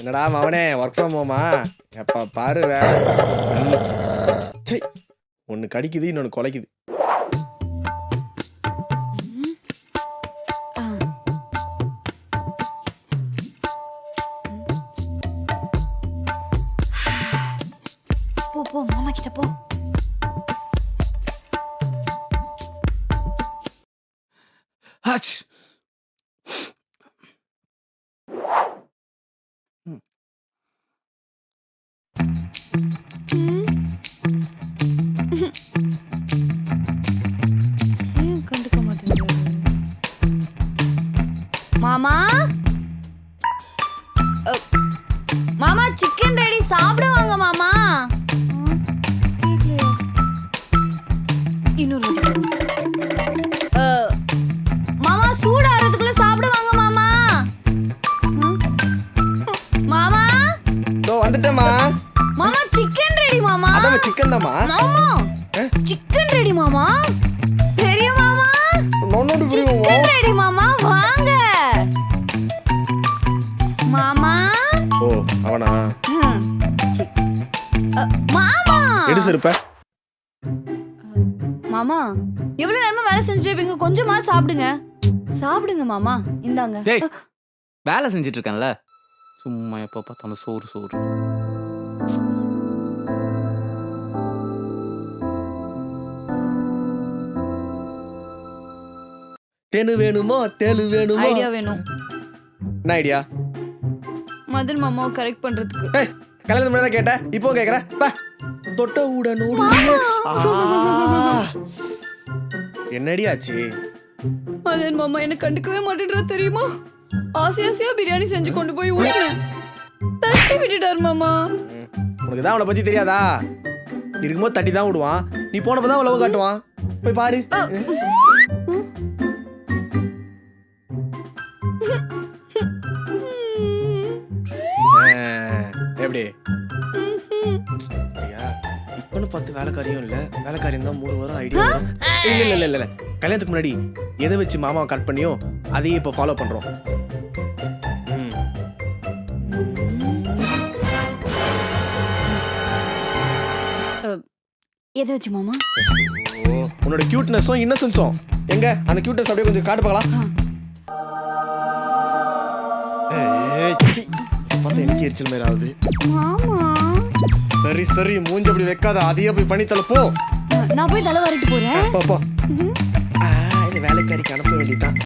என்னடா மவனே work from ஹோமா? எப்ப பாரு வேலை. ஒன்னு கடிக்குது இன்னொன்னு குலைக்குது. போ போ மாமா கிட்ட போ. ஹச். ஏன் கண்டுக்க மாட்டேங்குது மாமா? மாமா சிக்கன் ரெடி, சாப்பிட வாங்க மாமா. இன்னொரு மாமா சூடாறதுக்குள்ள சாப்பிட வாங்க மாமா. மாமா வந்துட்டேமா. மாமா சிக்கன் ரெடி மாமா. அதான் சிக்கன் தான்மா. மாமா சிக்கன் ரெடி மாமா. பெரிய மாமா சிக்கன் ரெடி மாமா, வாங்க மாமா. ஓ அவனா? மாமா எடு செருப்ப. மாமா எவ்வளவு நேரமா வேலை செஞ்சுட்டு இருப்பீங்க, கொஞ்சமா சாப்பிடுங்க. சாப்பிடுங்க மாமா, இந்தாங்க. டேய் வேலை செஞ்சுட்டு இருக்கேன்ல, சும்மா எப்போ பார்த்தாலும் சோறு சோறு. தேனு வேணுமோ தேலு வேணுமோ? ஐடியா வேணும். என்ன ஐடியா? மதன் மாமாவை கரெக்ட் பண்றதுக்கு. கல்யாணம் பண்ணி தான் கேட்டேன், இப்போ கேட்குறேன். தொட்ட உடனோடு என்னடி ஆச்சு? மதன் மாமா என்ன கண்டுக்கவே மாட்டேன்றா தெரியுமா? ஆசை ஆசையா பிரியாணி செஞ்சு கொண்டு போய் ஊட்டினேன், தட்டி விட்டுட்டாரு மாமா. உனக்கு தான் அவனை பத்தி தெரியாதா? நீ இருக்கும்போது தட்டி தான் விடுவான், நீ போனப்பதான் அவன் லவ் காட்டுவான். போய் பாரு. எப்படி இப்பன்னு பார்த்து வேலைக்காரியும் இல்ல, வேலைக்காரியம் தான் 3 வாரம் ஐடியா. இல்ல இல்ல இல்ல இல்ல, கல்யாணத்துக்கு முன்னாடி எதை வச்சு மாமாவை கட் பண்ணியோ அதையே இப்ப ஃபாலோ பண்றோம். எதை வச்சு மாமா? உன்னோட கியூட்னஸும் இன்னசென்ஸும் எங்க? அந்த கியூட்னஸ் அப்படியே கொஞ்சம் காட்டு பார்க்கலாம். பார்த்தா எனக்கு எரிச்சல் மாதிரி ஆகுது. மாமா சரி சரி, மூஞ்சி அப்படி வைக்காத, அதையே போய் பண்ணி தலை போ. நான் போய் தலை வாரிட்டு போறேன். வேலைக்காரிக்கு அனுப்ப வேண்டியதான்.